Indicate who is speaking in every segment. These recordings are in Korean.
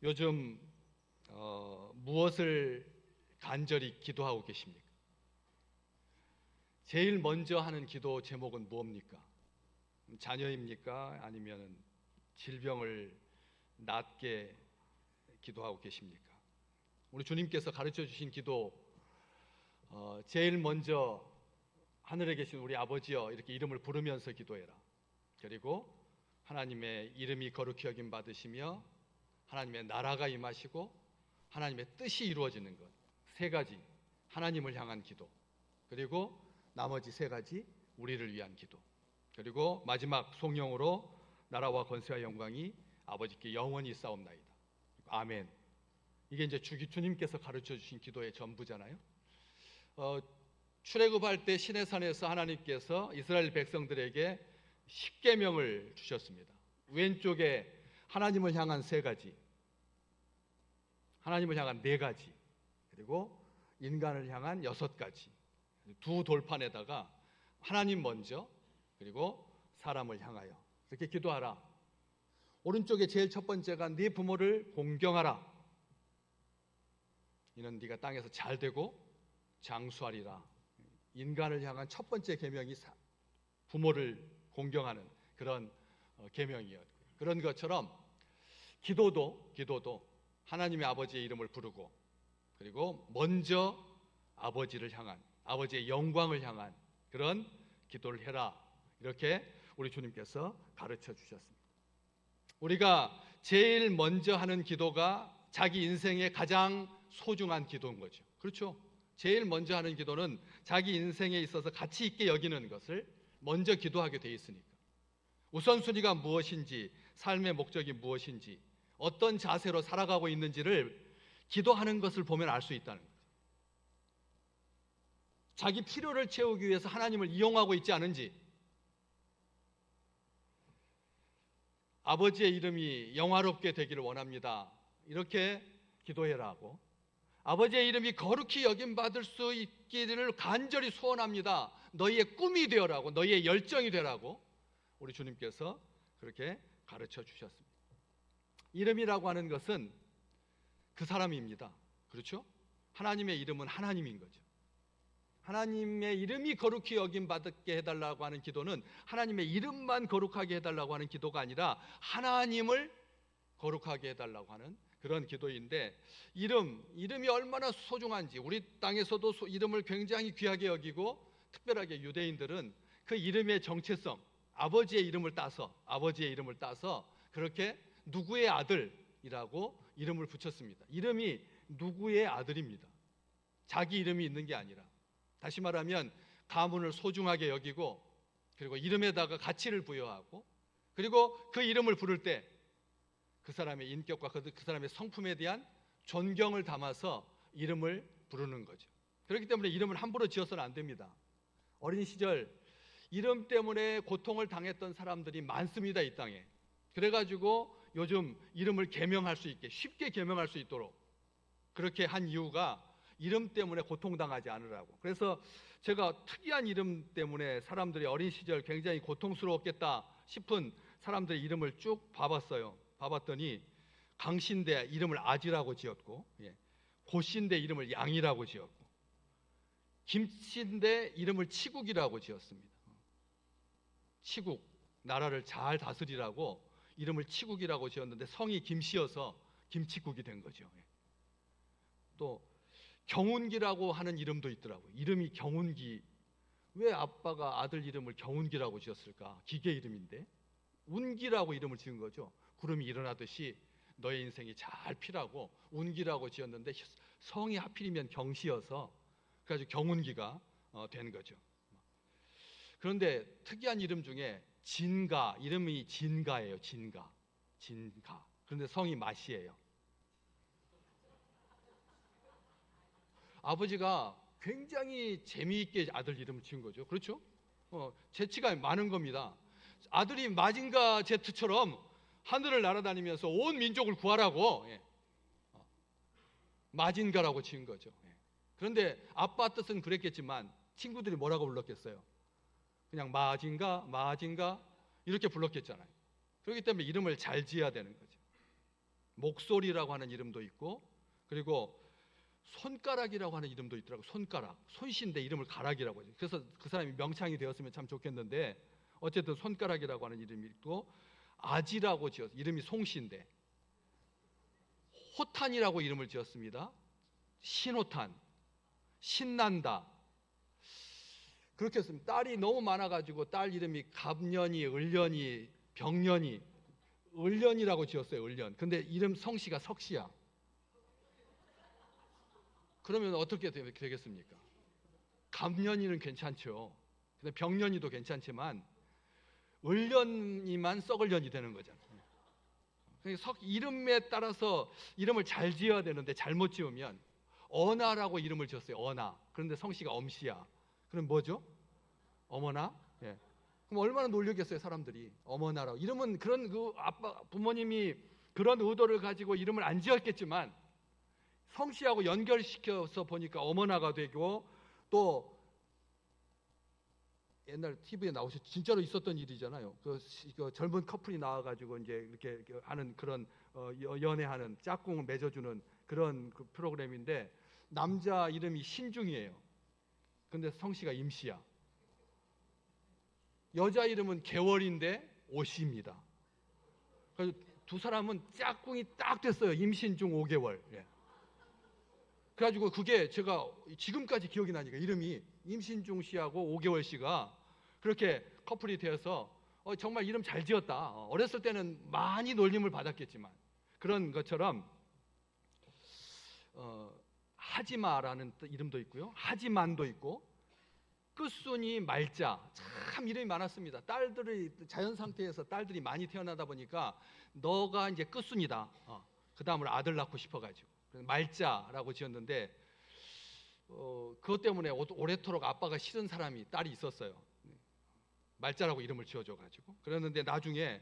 Speaker 1: 요즘 무엇을 간절히 기도하고 계십니까? 제일 먼저 하는 기도 제목은 무엇입니까? 자녀입니까? 아니면 질병을 낫게 기도하고 계십니까? 우리 주님께서 가르쳐 주신 기도, 제일 먼저 하늘에 계신 우리 아버지여 이렇게 이름을 부르면서 기도해라. 그리고 하나님의 이름이 거룩히 여김 받으시며 하나님의 나라가 임하시고 하나님의 뜻이 이루어지는 것, 세 가지 하나님을 향한 기도, 그리고 나머지 세 가지 우리를 위한 기도, 그리고 마지막 송영으로 나라와 권세와 영광이 아버지께 영원히 있사옵나이다. 아멘. 이게 이제 주님께서 가르쳐 주신 기도의 전부잖아요. 출애굽할 때 시내산에서 하나님께서 이스라엘 백성들에게 십계명을 주셨습니다. 왼쪽에 하나님을 향한 세 가지, 하나님을 향한 네 가지, 그리고 인간을 향한 여섯 가지, 두 돌판에다가 하나님 먼저, 그리고 사람을 향하여 이렇게 기도하라. 오른쪽에 제일 첫 번째가 네 부모를 공경하라. 이는 네가 땅에서 잘 되고 장수하리라. 인간을 향한 첫 번째 계명이 부모를 공경하는 그런 계명이었고, 그런 것처럼 기도도 하나님의 아버지의 이름을 부르고, 그리고 먼저 아버지를 향한, 아버지의 영광을 향한 그런 기도를 해라. 이렇게 우리 주님께서 가르쳐 주셨습니다. 우리가 제일 먼저 하는 기도가 자기 인생의 가장 소중한 기도인 거죠. 그렇죠? 제일 먼저 하는 기도는 자기 인생에 있어서 가치 있게 여기는 것을 먼저 기도하게 돼 있으니까. 우선순위가 무엇인지, 삶의 목적이 무엇인지, 어떤 자세로 살아가고 있는지를 기도하는 것을 보면 알 수 있다는 거죠. 자기 필요를 채우기 위해서 하나님을 이용하고 있지 않은지, 아버지의 이름이 영화롭게 되기를 원합니다. 이렇게 기도해라고. 아버지의 이름이 거룩히 여김받을 수 있기를 간절히 소원합니다. 너희의 꿈이 되어라고, 너희의 열정이 되라고 우리 주님께서 그렇게 가르쳐 주셨습니다. 이름이라고 하는 것은 그 사람입니다. 그렇죠? 하나님의 이름은 하나님인 거죠. 하나님의 이름이 거룩히 여김받게 해달라고 하는 기도는 하나님의 이름만 거룩하게 해달라고 하는 기도가 아니라 하나님을 거룩하게 해달라고 하는 그런 기도인데, 이름이 얼마나 소중한지, 우리 땅에서도 이름을 굉장히 귀하게 여기고, 특별하게 유대인들은 그 이름의 정체성, 아버지의 이름을 따서 그렇게 누구의 아들이라고 이름을 붙였습니다. 이름이 누구의 아들입니다. 자기 이름이 있는 게 아니라, 다시 말하면 가문을 소중하게 여기고, 그리고 이름에다가 가치를 부여하고, 그리고 그 이름을 부를 때 그 사람의 인격과 그 사람의 성품에 대한 존경을 담아서 이름을 부르는 거죠. 그렇기 때문에 이름을 함부로 지어서는 안 됩니다. 어린 시절 이름 때문에 고통을 당했던 사람들이 많습니다, 이 땅에. 그래가지고 요즘 이름을 개명할 수 있게, 쉽게 개명할 수 있도록 그렇게 한 이유가 이름 때문에 고통당하지 않으라고. 그래서 제가 특이한 이름 때문에 사람들이 어린 시절 굉장히 고통스러웠겠다 싶은 사람들의 이름을 쭉 봐봤더니 강신대 이름을 아지라고 지었고, 고신대 이름을 양이라고 지었고, 김신대 이름을 치국이라고 지었습니다. 치국, 나라를 잘 다스리라고 이름을 치국이라고 지었는데 성이 김씨여서 김치국이 된 거죠. 또 경운기라고 하는 이름도 있더라고요. 이름이 경운기. 왜 아빠가 아들 이름을 경운기라고 지었을까? 기계 이름인데. 운기라고 이름을 지은 거죠. 구름이 일어나듯이 너의 인생이 잘 피라고 운기라고 지었는데 성이 하필이면 경씨여서 그래가지고 경운기가 된 거죠. 그런데 특이한 이름 중에 진가, 이름이 진가예요. 진가. 그런데 성이 마씨예요. 아버지가 굉장히 재미있게 아들 이름을 지은 거죠. 그렇죠? 재치가 많은 겁니다. 아들이 마징가 제트처럼 하늘을 날아다니면서 온 민족을 구하라고 마징가라고 지은 거죠. 그런데 아빠 뜻은 그랬겠지만 친구들이 뭐라고 불렀겠어요? 그냥 마징가 이렇게 불렀겠잖아요. 그렇기 때문에 이름을 잘 지어야 되는 거죠. 목소리라고 하는 이름도 있고, 그리고 손가락이라고 하는 이름도 있더라고요. 손가락, 손씨인데 이름을 가락이라고 해요. 그래서 그 사람이 명창이 되었으면 참 좋겠는데, 어쨌든 손가락이라고 하는 이름이 있고, 아지라고 지었어요. 이름이 송씨인데 호탄이라고 이름을 지었습니다. 신호탄, 신난다, 그렇게 했습니다. 딸이 너무 많아가지고 딸 이름이 갑년이, 을년이, 병년이, 을년이라고 지었어요. 을년. 근데 이름 성씨가 석씨야. 그러면 어떻게 되겠습니까? 갑년이는 괜찮죠. 근데 병년이도 괜찮지만 을년이만 썩을년이 되는 거잖아요. 그러니까 이름에 따라서 이름을 잘 지어야 되는데 잘못 지으면, 언아라고 이름을 지었어요. 언아. 그런데 성씨가 엄씨야. 그럼 뭐죠? 어머나? 예. 그럼 얼마나 놀리겠어요, 사람들이. 어머나라고. 이름은 그런 그 아빠 부모님이 그런 의도를 가지고 이름을 안 지었겠지만 성씨하고 연결시켜서 보니까 어머나가 되고, 또 옛날 TV에 나오셔 진짜로 있었던 일이잖아요. 그 젊은 커플이 나와가지고 이제 이렇게 하는 그런 연애하는 짝꿍을 맺어주는 그런 그 프로그램인데, 남자 이름이 신중이에요. 근데 성씨가 임씨야. 여자 이름은 개월인데 오씨입니다. 그래서 두 사람은 짝꿍이 딱 됐어요. 임신중 5개월. 예. 그래가지고 그게 제가 지금까지 기억이 나니까, 이름이 임신중 씨하고 5개월 씨가 그렇게 커플이 되어서 정말 이름 잘 지었다. 어렸을 때는 많이 놀림을 받았겠지만, 그런 것처럼 하지마라는 이름도 있고요, 하지만도 있고, 끝순이 말자, 참 이름이 많았습니다. 딸들이 자연 상태에서 딸들이 많이 태어나다 보니까 너가 이제 끝순이다. 그 다음으로 아들 낳고 싶어가지고 말자라고 지었는데, 그것 때문에 오래도록 아빠가 싫은 사람이 딸이 있었어요. 말자라고 이름을 지어줘가지고. 그랬는데 나중에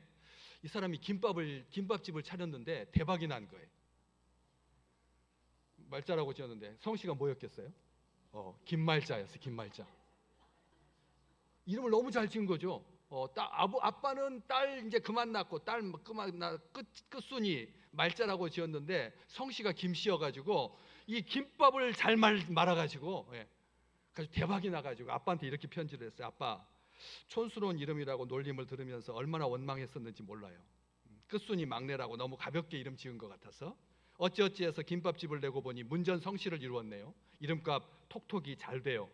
Speaker 1: 이 사람이 김밥집을 차렸는데 대박이 난 거예요. 말자라고 지었는데 성씨가 뭐였겠어요? 김말자였어요. 김말자. 이름을 너무 잘 지은 거죠. 아빠는 딸 이제 그만 낳고, 딸 그만 끝순이 말자라고 지었는데 성씨가 김씨여가지고 이 김밥을 잘 말아가지고, 예. 그래서 대박이 나가지고 아빠한테 이렇게 편지를 했어요. 아빠, 촌스러운 이름이라고 놀림을 들으면서 얼마나 원망했었는지 몰라요. 끝순이 막내라고 너무 가볍게 이름 지은 것 같아서 어찌어찌해서 김밥집을 내고 보니 문전 성시를 이루었네요. 이름값 톡톡이 잘 돼요.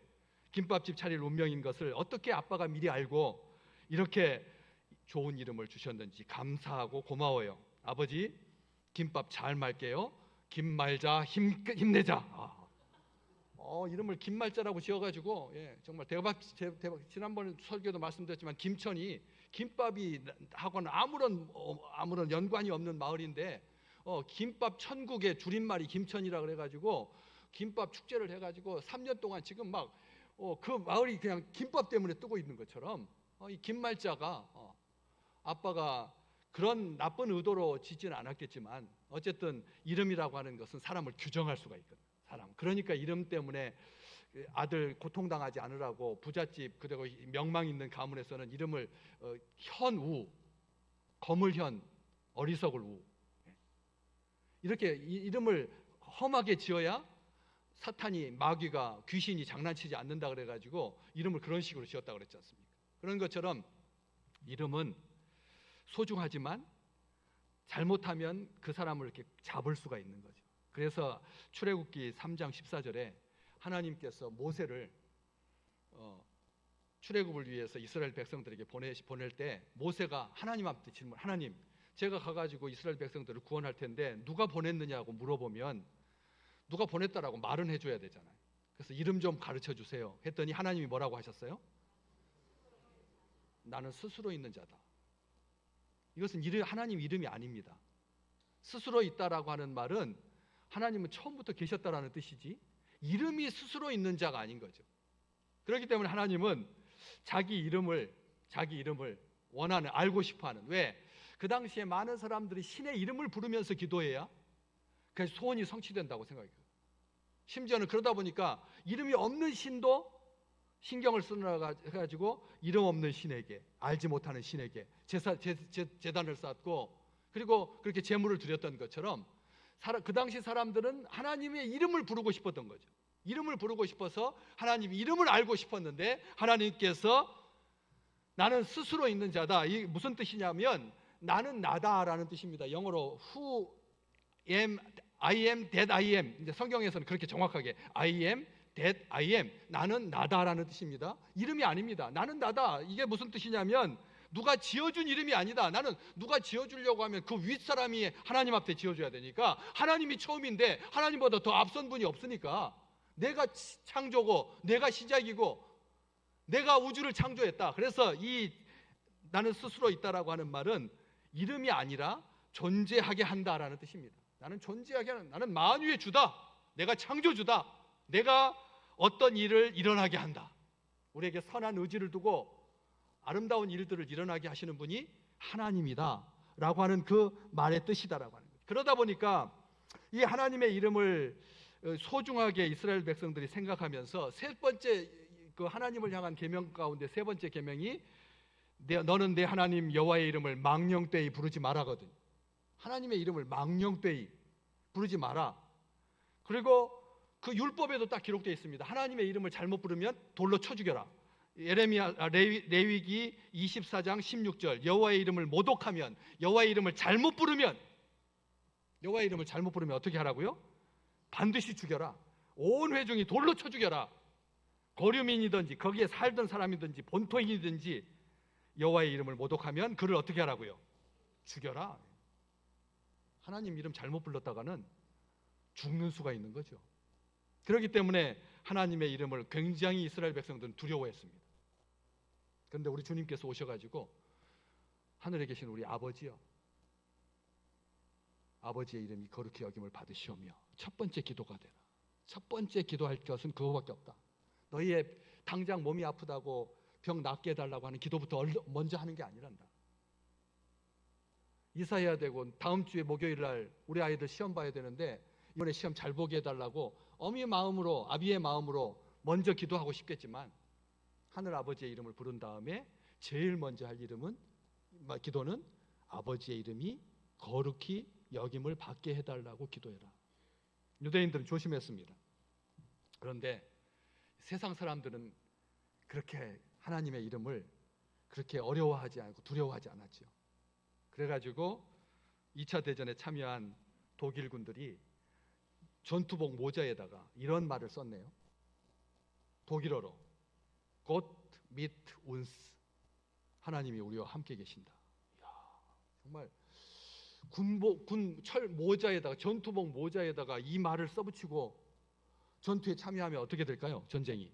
Speaker 1: 김밥집 차릴 운명인 것을 어떻게 아빠가 미리 알고 이렇게 좋은 이름을 주셨는지 감사하고 고마워요. 아버지, 김밥 잘 말게요. 김말자, 힘내자. 이름을 김말자라고 지어가지고, 예, 정말 대박. 지난번 설교도 말씀드렸지만 김천이 김밥이 하고는 아무런 연관이 없는 마을인데, 김밥 천국의 줄임말이 김천이라 그래가지고 김밥 축제를 해가지고 3년 동안 지금 막 그 마을이 그냥 김밥 때문에 뜨고 있는 것처럼, 이 김말자가 아빠가 그런 나쁜 의도로 짓지는 않았겠지만 어쨌든 이름이라고 하는 것은 사람을 규정할 수가 있거든요. 그러니까 이름 때문에 아들 고통당하지 않으라고 부잣집, 그리고 명망 있는 가문에서는 이름을 현우, 거물현, 어리석을 우, 이렇게 이름을 험하게 지어야 사탄이, 마귀가, 귀신이 장난치지 않는다 그래가지고 이름을 그런 식으로 지었다 그랬지 않습니까? 그런 것처럼 이름은 소중하지만 잘못하면 그 사람을 이렇게 잡을 수가 있는 거죠. 그래서 출애굽기 3장 14절에 하나님께서 모세를 출애굽을 위해서 이스라엘 백성들에게 보낼 때 모세가 하나님한테 질문, 하나님, 제가 가가지고 이스라엘 백성들을 구원할 텐데 누가 보냈느냐고 물어보면 누가 보냈다라고 말은 해줘야 되잖아요. 그래서 이름 좀 가르쳐 주세요 했더니 하나님이 뭐라고 하셨어요? 나는 스스로 있는 자다. 이것은 하나님 이름이 아닙니다. 스스로 있다라고 하는 말은 하나님은 처음부터 계셨다라는 뜻이지, 이름이 스스로 있는 자가 아닌 거죠. 그렇기 때문에 하나님은 자기 이름을 원하는, 알고 싶어하는, 왜? 그 당시에 많은 사람들이 신의 이름을 부르면서 기도해야 그래서 소원이 성취된다고 생각해요. 심지어는 그러다 보니까 이름이 없는 신도 신경을 쓰느라가지고 이름 없는 신에게, 알지 못하는 신에게 제단을 쌓고 그리고 그렇게 제물을 드렸던 것처럼 그 당시 사람들은 하나님의 이름을 부르고 싶었던 거죠. 이름을 부르고 싶어서 하나님 이름을 알고 싶었는데 하나님께서 나는 스스로 있는 자다. 이 무슨 뜻이냐면 나는 나다라는 뜻입니다. 영어로 who am, I am that I am. 이제 성경에서는 그렇게 정확하게 I am that I am. 나는 나다라는 뜻입니다. 이름이 아닙니다. 나는 나다. 이게 무슨 뜻이냐면 누가 지어준 이름이 아니다. 나는 누가 지어주려고 하면 그 윗사람이 하나님 앞에 지어줘야 되니까 하나님이 처음인데 하나님보다 더 앞선 분이 없으니까 내가 창조고 내가 시작이고 내가 우주를 창조했다. 그래서 이 나는 스스로 있다라고 하는 말은 이름이 아니라 존재하게 한다라는 뜻입니다. 나는 존재하게 하는, 나는 만유의 주다. 내가 창조주다. 내가 어떤 일을 일어나게 한다. 우리에게 선한 의지를 두고 아름다운 일들을 일어나게 하시는 분이 하나님이다 라고 하는 그 말의 뜻이다라고 하는 거예요. 그러다 보니까 이 하나님의 이름을 소중하게 이스라엘 백성들이 생각하면서 세 번째 그 하나님을 향한 계명 가운데 세 번째 계명이 너는 내 하나님 여호와의 이름을 망령되이 부르지 마라거든. 하나님의 이름을 망령되이 부르지 마라. 그리고 그 율법에도 딱 기록되어 있습니다. 하나님의 이름을 잘못 부르면 돌로 쳐 죽여라. 레위기 24장 16절 여호와의 이름을 모독하면 여호와의 이름을 잘못 부르면 어떻게 하라고요? 반드시 죽여라. 온 회중이 돌로 쳐 죽여라. 거류민이든지 거기에 살던 사람이든지 본토인이든지 여호와의 이름을 모독하면 그를 어떻게 하라고요? 죽여라. 하나님 이름 잘못 불렀다가는 죽는 수가 있는 거죠. 그렇기 때문에 하나님의 이름을 굉장히 이스라엘 백성들은 두려워했습니다. 그런데 우리 주님께서 오셔가지고 하늘에 계신 우리 아버지여, 아버지의 이름이 거룩히 여김을 받으시오며 첫 번째 기도가 되라. 첫 번째 기도할 것은 그거밖에 없다. 너희의 당장 몸이 아프다고 병 낫게 해달라고 하는 기도부터 먼저 하는 게 아니란다. 이사해야 되고 다음 주에 목요일 날 우리 아이들 시험 봐야 되는데 이번에 시험 잘 보게 해달라고 어미의 마음으로 아비의 마음으로 먼저 기도하고 싶겠지만 하늘 아버지의 이름을 부른 다음에 제일 먼저 할 기도는 아버지의 이름이 거룩히 여김을 받게 해달라고 기도해라. 유대인들은 조심했습니다. 그런데 세상 사람들은 그렇게 하나님의 이름을 그렇게 어려워하지 않고 두려워하지 않았죠. 그래가지고 2차 대전에 참여한 독일군들이 전투복 모자에다가 이런 말을 썼네요. 독일어로 Gott mit uns, 하나님이 우리와 함께 계신다. 이야, 정말 군철 모자에다가 전투복 모자에다가 이 말을 써붙이고 전투에 참여하면 어떻게 될까요? 전쟁이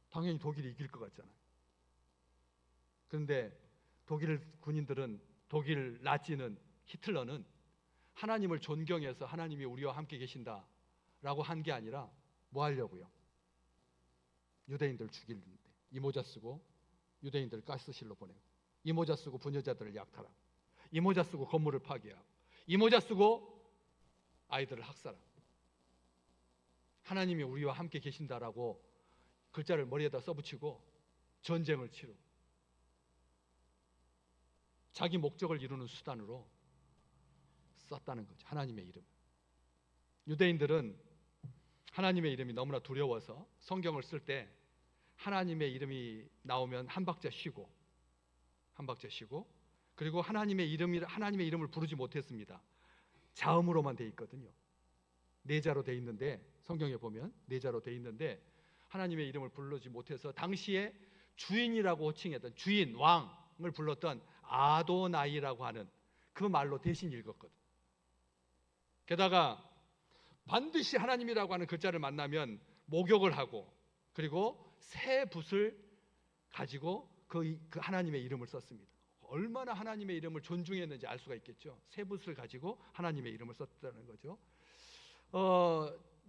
Speaker 1: 당연히 독일이 이길 것 같잖아요. 그런데 독일 군인들은 독일 나치는 히틀러는 하나님을 존경해서 하나님이 우리와 함께 계신다라고 한 게 아니라 뭐 하려고요? 유대인들 죽이는데 이 모자 쓰고 유대인들 가스실로 보내고 이 모자 쓰고 부녀자들을 약탈하고 이 모자 쓰고 건물을 파괴하고 이 모자 쓰고 아이들을 학살하고 하나님이 우리와 함께 계신다라고 글자를 머리에다 써붙이고 전쟁을 치르고 자기 목적을 이루는 수단으로 썼다는 거죠. 하나님의 이름. 유대인들은 하나님의 이름이 너무나 두려워서 성경을 쓸 때 하나님의 이름이 나오면 한 박자 쉬고 그리고 하나님의 이름을 부르지 못했습니다. 자음으로만 돼 있거든요. 네 자로 돼 있는데 성경에 보면 네 자로 돼 있는데 하나님의 이름을 부르지 못해서 당시에 주인이라고 호칭했던 주인, 왕을 불렀던 아도나이라고 하는 그 말로 대신 읽었거든. 게다가 반드시 하나님이라고 하는 글자를 만나면 목욕을 하고 그리고 새 붓을 가지고 그 하나님의 이름을 썼습니다. 얼마나 하나님의 이름을 존중했는지 알 수가 있겠죠. 새 붓을 가지고 하나님의 이름을 썼다는 거죠.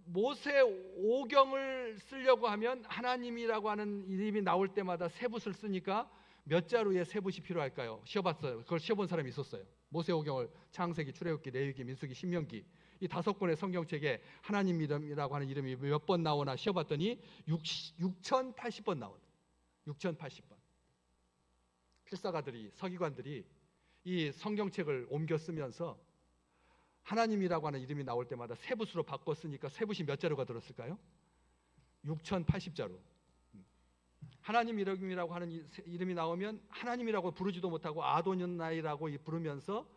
Speaker 1: 모세 오경을 쓰려고 하면 하나님이라고 하는 이름이 나올 때마다 새 붓을 쓰니까 몇 자루의 새 붓이 필요할까요? 쉬어봤어요. 그걸 쉬어본 사람이 있었어요. 모세 오경을 창세기, 출애굽기, 레위기, 민수기, 신명기 이 5권의 성경책에 하나님 이름이라고 하는 이름이 몇 번 나오나 쉬어봤더니 6080번 나오네. 6080번. 필사가들이, 서기관들이 이 성경책을 옮겨 쓰면서 하나님이라고 하는 이름이 나올 때마다 세붓으로 바꿔 쓰니까 세붓이 몇 자루가 들었을까요? 6080자루. 하나님 이름이라고 하는 이름이 나오면 하나님이라고 부르지도 못하고 아도니라고 부르면서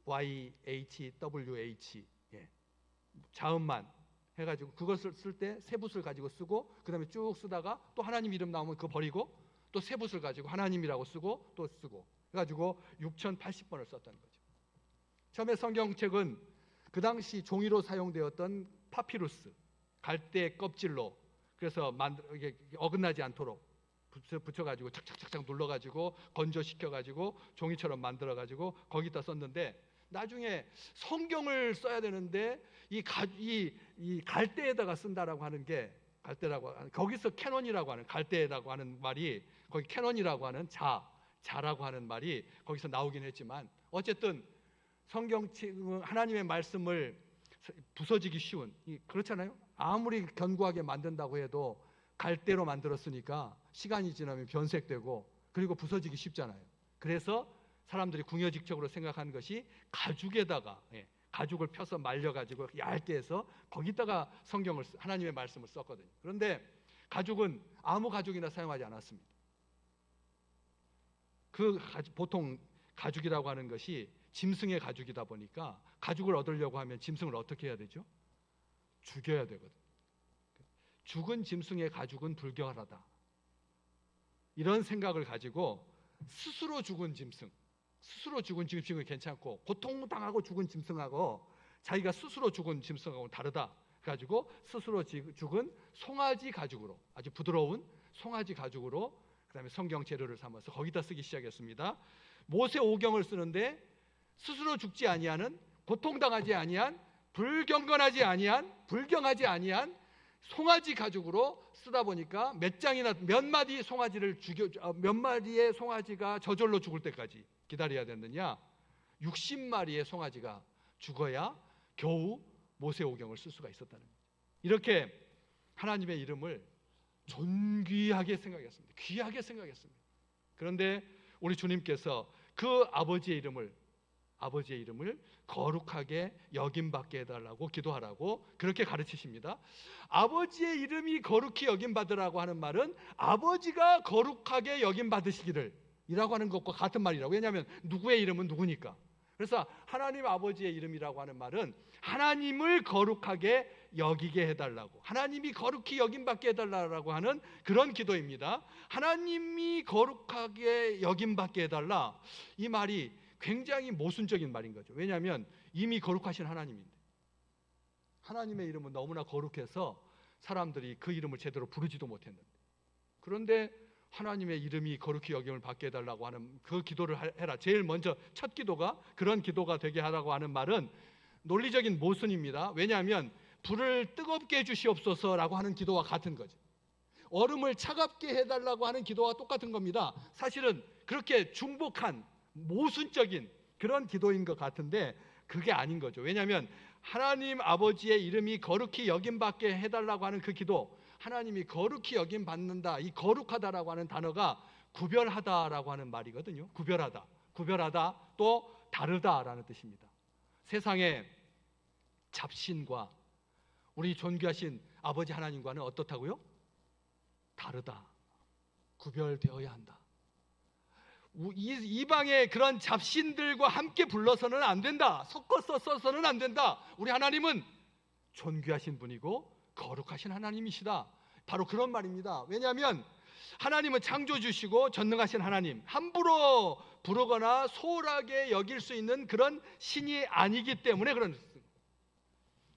Speaker 1: YHWH 자음만 해가지고 그것을 쓸 때 세붓을 가지고 쓰고 그 다음에 쭉 쓰다가 또 하나님 이름 나오면 그거 버리고 또 세붓을 가지고 하나님이라고 쓰고 또 쓰고 해가지고 6080번을 썼다는 거죠. 처음에 성경책은 그 당시 종이로 사용되었던 파피루스 갈대 껍질로 그래서 이게 어긋나지 않도록 붙여가지고 착착착착 눌러가지고 건조시켜가지고 종이처럼 만들어가지고 거기다 썼는데 나중에 성경을 써야 되는데 이 갈대에다가 쓴다라고 하는 게 갈대라고 하는 거기서 캐논이라고 하는 갈대라고 하는 말이 거기 캐논이라고 하는 자라고 하는 말이 거기서 나오긴 했지만 어쨌든 성경책은 하나님의 말씀을 부서지기 쉬운 그렇잖아요. 아무리 견고하게 만든다고 해도 갈대로 만들었으니까 시간이 지나면 변색되고 그리고 부서지기 쉽잖아요. 그래서 사람들이 궁여직적으로 생각하는 것이 가죽에다가 가죽을 펴서 말려가지고 얇게 해서 거기다가 성경을 하나님의 말씀을 썼거든요. 그런데 가죽은 아무 가죽이나 사용하지 않았습니다. 보통 가죽이라고 하는 것이 짐승의 가죽이다 보니까 가죽을 얻으려고 하면 짐승을 어떻게 해야 되죠? 죽여야 되거든요. 죽은 짐승의 가죽은 불결하다. 이런 생각을 가지고 스스로 죽은 짐승은 괜찮고 고통당하고 죽은 짐승하고 자기가 스스로 죽은 짐승하고는 다르다. 가지고 스스로 죽은 송아지 가죽으로 아주 부드러운 송아지 가죽으로 그다음에 성경 재료를 삼아서 거기다 쓰기 시작했습니다. 모세오경을 쓰는데 스스로 죽지 아니하는 고통당하지 아니한 불경하지 아니한 송아지 가죽으로 쓰다 보니까 몇 마디의 송아지가 저절로 죽을 때까지 기다려야 됐느냐? 60마리의 송아지가 죽어야 겨우 모세오경을 쓸 수가 있었다는 거죠. 이렇게 하나님의 이름을 존귀하게 생각했습니다. 귀하게 생각했습니다. 그런데 우리 주님께서 그 아버지의 이름을 거룩하게 여김받게 해달라고 기도하라고 그렇게 가르치십니다. 아버지의 이름이 거룩히 여김받으라고 하는 말은 아버지가 거룩하게 여김받으시기를 이라고 하는 것과 같은 말이라고. 왜냐하면 누구의 이름은 누구니까. 그래서 하나님 아버지의 이름이라고 하는 말은 하나님을 거룩하게 여기게 해달라고, 하나님이 거룩히 여김받게 해달라고 하는 그런 기도입니다. 하나님이 거룩하게 여김받게 해달라, 이 말이 굉장히 모순적인 말인 거죠. 왜냐하면 이미 거룩하신 하나님인데, 하나님의 이름은 너무나 거룩해서 사람들이 그 이름을 제대로 부르지도 못했는데, 그런데 하나님의 이름이 거룩히 여김을 받게 해달라고 하는 그 기도를 해라. 제일 먼저 첫 기도가 그런 기도가 되게 하라고 하는 말은 논리적인 모순입니다. 왜냐하면 불을 뜨겁게 해주시옵소서라고 하는 기도와 같은 거죠. 얼음을 차갑게 해달라고 하는 기도와 똑같은 겁니다. 사실은 그렇게 중복한 모순적인 그런 기도인 것 같은데 그게 아닌 거죠. 왜냐하면 하나님 아버지의 이름이 거룩히 여김받게 해달라고 하는 그 기도, 하나님이 거룩히 여김받는다, 이 거룩하다라고 하는 단어가 구별하다라고 하는 말이거든요. 구별하다 또 다르다라는 뜻입니다. 세상의 잡신과 우리 존귀하신 아버지 하나님과는 어떻다고요? 다르다, 구별되어야 한다. 이방의 그런 잡신들과 함께 불러서는 안 된다, 섞어서 써서는 안 된다. 우리 하나님은 존귀하신 분이고 거룩하신 하나님이시다, 바로 그런 말입니다. 왜냐하면 하나님은 창조주시고 전능하신 하나님, 함부로 부르거나 소홀하게 여길 수 있는 그런 신이 아니기 때문에 그런.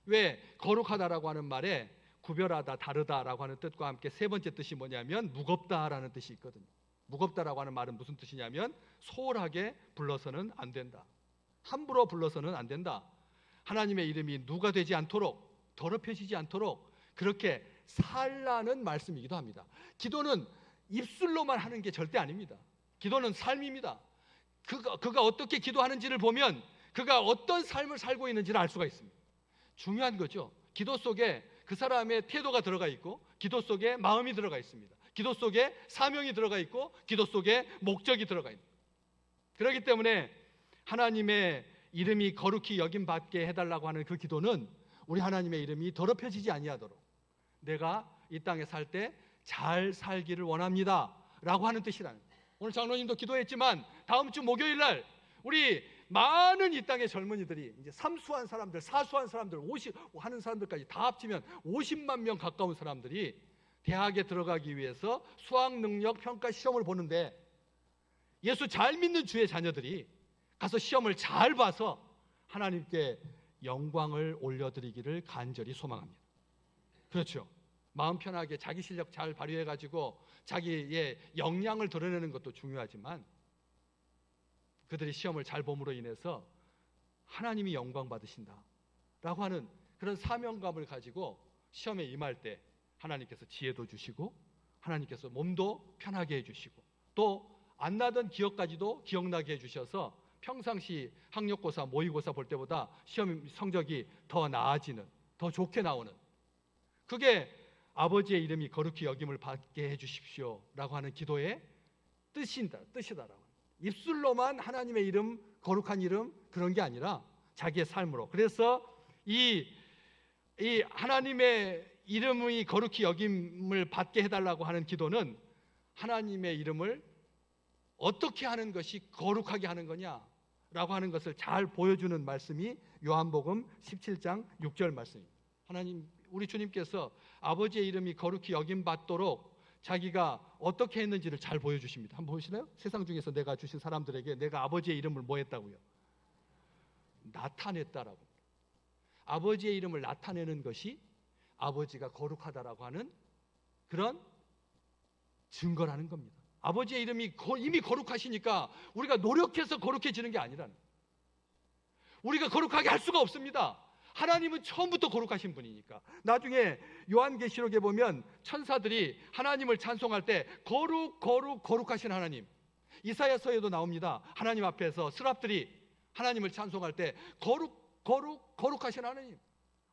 Speaker 1: 왜 거룩하다라고 하는 말에 구별하다, 다르다라고 하는 뜻과 함께 세 번째 뜻이 뭐냐면 무겁다라는 뜻이 있거든요. 무겁다라고 하는 말은 무슨 뜻이냐면 소홀하게 불러서는 안 된다, 함부로 불러서는 안 된다. 하나님의 이름이 누가 되지 않도록, 더럽혀지지 않도록 그렇게 살라는 말씀이기도 합니다. 기도는 입술로만 하는 게 절대 아닙니다. 기도는 삶입니다. 그가 어떻게 기도하는지를 보면 그가 어떤 삶을 살고 있는지를 알 수가 있습니다. 중요한 거죠. 기도 속에 그 사람의 태도가 들어가 있고, 기도 속에 마음이 들어가 있습니다. 기도 속에 사명이 들어가 있고, 기도 속에 목적이 들어가 있습니다. 그렇기 때문에 하나님의 이름이 거룩히 여김 받게 해달라고 하는 그 기도는 우리 하나님의 이름이 더럽혀지지 아니하도록 내가 이 땅에 살 때 잘 살기를 원합니다 라고 하는 뜻이라는 거예요. 오늘 장로님도 기도했지만 다음 주 목요일 날 우리 많은 이 땅의 젊은이들이 이제 사수한 사람들 하는 사람들까지 다 합치면 50만 명 가까운 사람들이 대학에 들어가기 위해서 수학 능력 평가 시험을 보는데 예수 잘 믿는 주의 자녀들이 가서 시험을 잘 봐서 하나님께 영광을 올려드리기를 간절히 소망합니다. 그렇죠. 마음 편하게 자기 실력 잘 발휘해가지고 자기의 역량을 드러내는 것도 중요하지만 그들이 시험을 잘 봄으로 인해서 하나님이 영광 받으신다라고 하는 그런 사명감을 가지고 시험에 임할 때 하나님께서 지혜도 주시고 하나님께서 몸도 편하게 해주시고 또 안 나던 기억까지도 기억나게 해주셔서 평상시 학력고사, 모의고사 볼 때보다 시험 성적이 더 나아지는, 더 좋게 나오는, 그게 아버지의 이름이 거룩히 여김을 받게 해주십시오 라고 하는 기도의 뜻이다라고. 입술로만 하나님의 이름, 거룩한 이름 그런 게 아니라 자기의 삶으로. 그래서 이 하나님의 이름이 거룩히 여김을 받게 해달라고 하는 기도는 하나님의 이름을 어떻게 하는 것이 거룩하게 하는 거냐라고 하는 것을 잘 보여주는 말씀이 요한복음 17장 6절 말씀입니다. 하나님, 우리 주님께서 아버지의 이름이 거룩히 여김 받도록 자기가 어떻게 했는지를 잘 보여주십니다. 한번 보시나요? 세상 중에서 내가 주신 사람들에게 내가 아버지의 이름을 뭐 했다고요? 나타냈다라고. 아버지의 이름을 나타내는 것이 아버지가 거룩하다라고 하는 그런 증거라는 겁니다. 아버지의 이름이 이미 거룩하시니까 우리가 노력해서 거룩해지는 게 아니라는, 우리가 거룩하게 할 수가 없습니다. 하나님은 처음부터 거룩하신 분이니까. 나중에 요한계시록에 보면 천사들이 하나님을 찬송할 때 거룩하신 하나님, 이사야서에도 나옵니다. 하나님 앞에서 스랍들이 하나님을 찬송할 때 거룩하신 하나님.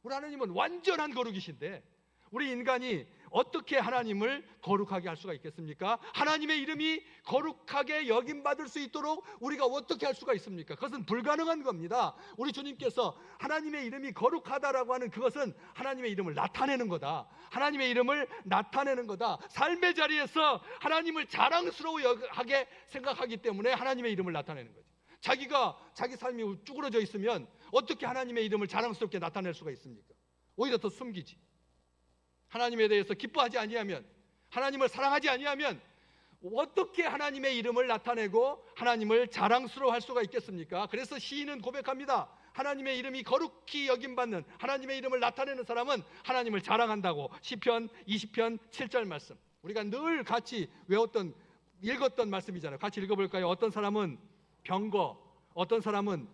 Speaker 1: 우리 하나님은 완전한 거룩이신데 우리 인간이 어떻게 하나님을 거룩하게 할 수가 있겠습니까? 하나님의 이름이 거룩하게 여김받을 수 있도록 우리가 어떻게 할 수가 있습니까? 그것은 불가능한 겁니다. 우리 주님께서 하나님의 이름이 거룩하다라고 하는 그것은 하나님의 이름을 나타내는 거다. 하나님의 이름을 나타내는 거다. 삶의 자리에서 하나님을 자랑스러워하게 생각하기 때문에 하나님의 이름을 나타내는 거죠. 자기가 자기 삶이 쭈그러져 있으면 어떻게 하나님의 이름을 자랑스럽게 나타낼 수가 있습니까? 오히려 더 숨기지. 하나님에 대해서 기뻐하지 아니하면, 하나님을 사랑하지 아니하면 어떻게 하나님의 이름을 나타내고 하나님을 자랑스러워할 수가 있겠습니까? 그래서 시인은 고백합니다. 하나님의 이름이 거룩히 여김받는, 하나님의 이름을 나타내는 사람은 하나님을 자랑한다고. 시편 20편 7절 말씀, 우리가 늘 같이 읽었던 말씀이잖아요. 같이 읽어볼까요? 어떤 사람은 병거, 어떤 사람은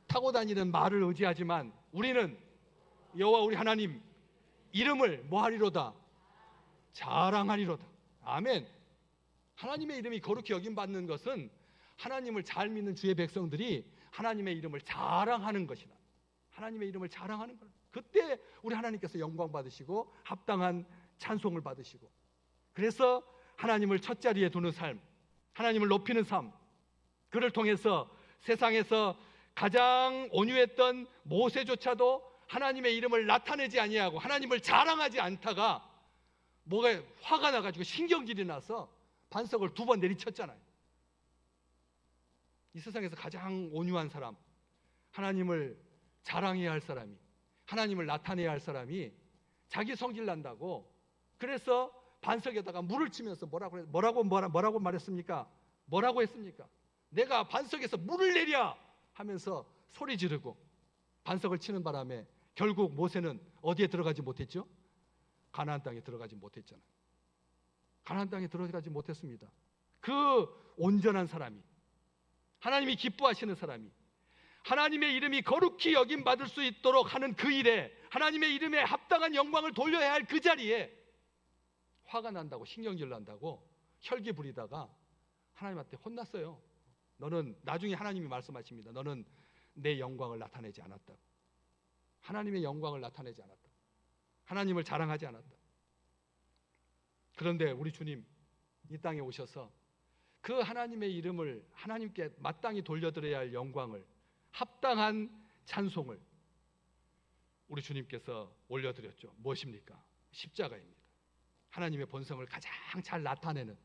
Speaker 1: 타고 다니는 말을 의지하지만 우리는 여호와 우리 하나님 이름을 뭐하리로다? 자랑하리로다. 아멘. 하나님의 이름이 거룩히 여김받는 것은 하나님을 잘 믿는 주의 백성들이 하나님의 이름을 자랑하는 것이다. 하나님의 이름을 자랑하는 거다. 그때 우리 하나님께서 영광 받으시고 합당한 찬송을 받으시고, 그래서 하나님을 첫 자리에 두는 삶, 하나님을 높이는 삶, 그를 통해서 세상에서 가장 온유했던 모세조차도 하나님의 이름을 나타내지 아니하고 하나님을 자랑하지 않다가 뭐가 화가 나가지고 신경질이 나서 반석을 2번 내리쳤잖아요. 이 세상에서 가장 온유한 사람, 하나님을 자랑해야 할 사람이, 하나님을 나타내야 할 사람이 자기 성질 난다고 그래서 반석에다가 물을 치면서 뭐라고 말했습니까? 뭐라고 했습니까? 내가 반석에서 물을 내랴 하면서 소리 지르고 반석을 치는 바람에 결국 모세는 어디에 들어가지 못했죠? 가나안 땅에 들어가지 못했잖아요. 가나안 땅에 들어가지 못했습니다. 그 온전한 사람이, 하나님이 기뻐하시는 사람이 하나님의 이름이 거룩히 여김받을 수 있도록 하는 그 일에, 하나님의 이름에 합당한 영광을 돌려야 할 그 자리에 화가 난다고, 신경질 난다고 혈기 부리다가 하나님한테 혼났어요. 너는, 나중에 하나님이 말씀하십니다. 너는 내 영광을 나타내지 않았다고. 하나님의 영광을 나타내지 않았다. 하나님을 자랑하지 않았다. 그런데 우리 주님 이 땅에 오셔서 그 하나님의 이름을 하나님께 마땅히 돌려드려야 할 영광을, 합당한 찬송을 우리 주님께서 올려드렸죠. 무엇입니까? 십자가입니다. 하나님의 본성을 가장 잘 나타내는,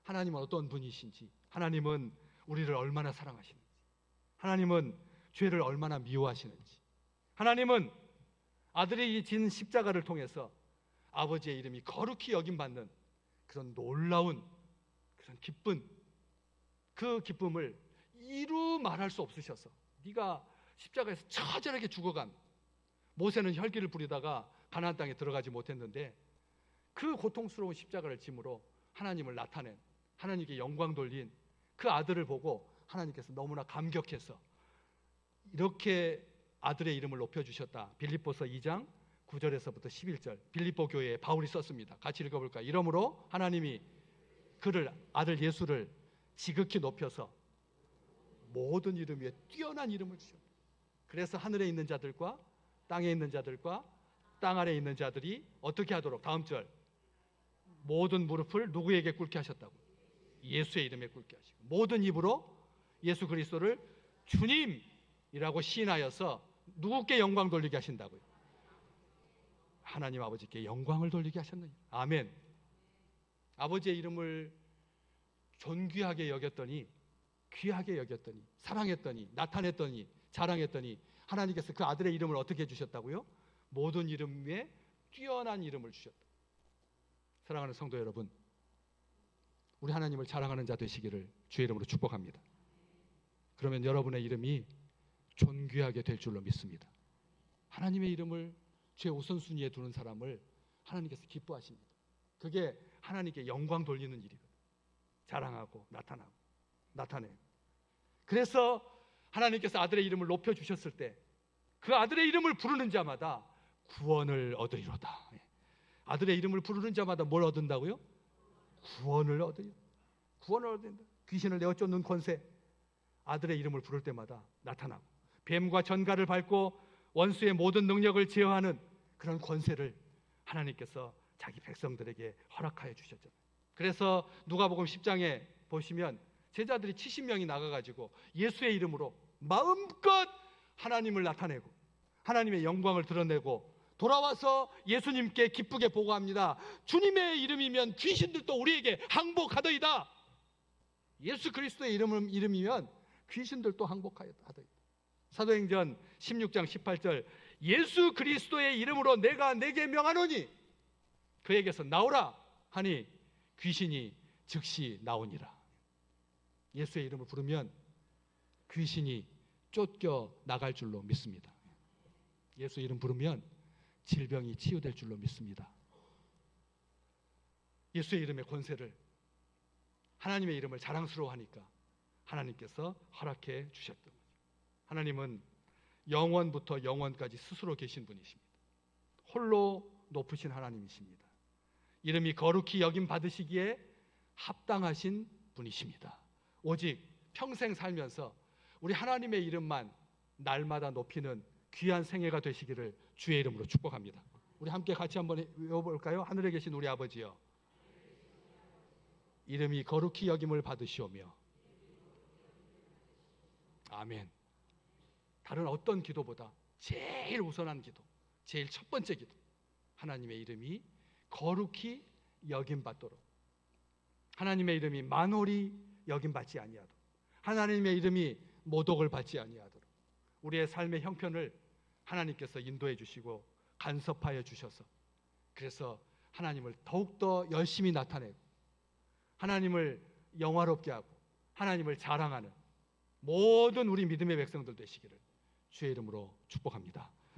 Speaker 1: 하나님은 어떤 분이신지, 하나님은 우리를 얼마나 사랑하시는지, 하나님은 죄를 얼마나 미워하시는지, 하나님은 아들이 진 십자가를 통해서 아버지의 이름이 거룩히 여김받는 그런 놀라운, 그런 기쁜, 그 기쁨을 이루 말할 수 없으셔서, 네가 십자가에서 처절하게 죽어간, 모세는 혈기를 부리다가 가나안 땅에 들어가지 못했는데 그 고통스러운 십자가를 짐으로 하나님을 나타낸, 하나님께 영광 돌린 그 아들을 보고 하나님께서 너무나 감격해서 이렇게 아들의 이름을 높여주셨다. 빌립보서 2장 9절에서부터 11절, 빌립보 교회에 바울이 썼습니다. 같이 읽어볼까요? 이러므로 하나님이 그를, 아들 예수를 지극히 높여서 모든 이름 위에 뛰어난 이름을 주셨다. 그래서 하늘에 있는 자들과 땅에 있는 자들과 땅 아래에 있는 자들이 어떻게 하도록, 다음 절, 모든 무릎을 누구에게 꿇게 하셨다고? 예수의 이름에 꿇게 하시고 모든 입으로 예수 그리스도를 주님이라고 시인하여서 누구께 영광 돌리게 하신다고요? 하나님 아버지께 영광을 돌리게 하셨느냐. 아멘. 아버지의 이름을 존귀하게 여겼더니, 귀하게 여겼더니, 사랑했더니, 나타냈더니, 자랑했더니 하나님께서 그 아들의 이름을 어떻게 해주셨다고요? 모든 이름 위에 뛰어난 이름을 주셨다. 사랑하는 성도 여러분, 우리 하나님을 자랑하는 자 되시기를 주의 이름으로 축복합니다. 그러면 여러분의 이름이 존귀하게 될 줄로 믿습니다. 하나님의 이름을 죄 우선순위에 두는 사람을 하나님께서 기뻐하십니다. 그게 하나님께 영광 돌리는 일이거든요. 자랑하고 나타내고. 그래서 하나님께서 아들의 이름을 높여주셨을 때 그 아들의 이름을 부르는 자마다 구원을 얻으리로다. 아들의 이름을 부르는 자마다 뭘 얻는다고요? 구원을 얻으리로다. 구원을 얻는다. 귀신을 내어 쫓는 권세, 아들의 이름을 부를 때마다 나타나고, 뱀과 전갈을 밟고 원수의 모든 능력을 제어하는 그런 권세를 하나님께서 자기 백성들에게 허락하여 주셨잖아요. 그래서 누가복음 10장에 보시면 제자들이 70명이 나가가지고 예수의 이름으로 마음껏 하나님을 나타내고 하나님의 영광을 드러내고 돌아와서 예수님께 기쁘게 보고합니다. 주님의 이름이면 귀신들도 우리에게 항복하더이다. 예수 그리스도의 이름이면 귀신들도 항복하더이다. 사도행전 16장 18절, 예수 그리스도의 이름으로 내가 내게 명하노니 그에게서 나오라 하니 귀신이 즉시 나오니라. 예수의 이름을 부르면 귀신이 쫓겨 나갈 줄로 믿습니다. 예수 이름 부르면 질병이 치유될 줄로 믿습니다. 예수의 이름의 권세를, 하나님의 이름을 자랑스러워하니까 하나님께서 허락해 주셨던 거죠. 하나님은 영원부터 영원까지 스스로 계신 분이십니다. 홀로 높으신 하나님이십니다. 이름이 거룩히 여김 받으시기에 합당하신 분이십니다. 오직 평생 살면서 우리 하나님의 이름만 날마다 높이는 귀한 생애가 되시기를 주의 이름으로 축복합니다. 우리 함께 같이 한번 외워볼까요? 하늘에 계신 우리 아버지여, 이름이 거룩히 여김을 받으시오며. 아멘. 다른 어떤 기도보다 제일 우선한 기도, 제일 첫 번째 기도, 하나님의 이름이 거룩히 여김받도록, 하나님의 이름이 만홀히 여김받지 아니하도록, 하나님의 이름이 모독을 받지 아니하도록 우리의 삶의 형편을 하나님께서 인도해 주시고 간섭하여 주셔서, 그래서 하나님을 더욱더 열심히 나타내고 하나님을 영화롭게 하고 하나님을 자랑하는 모든 우리 믿음의 백성들 되시기를 주의 이름으로 축복합니다.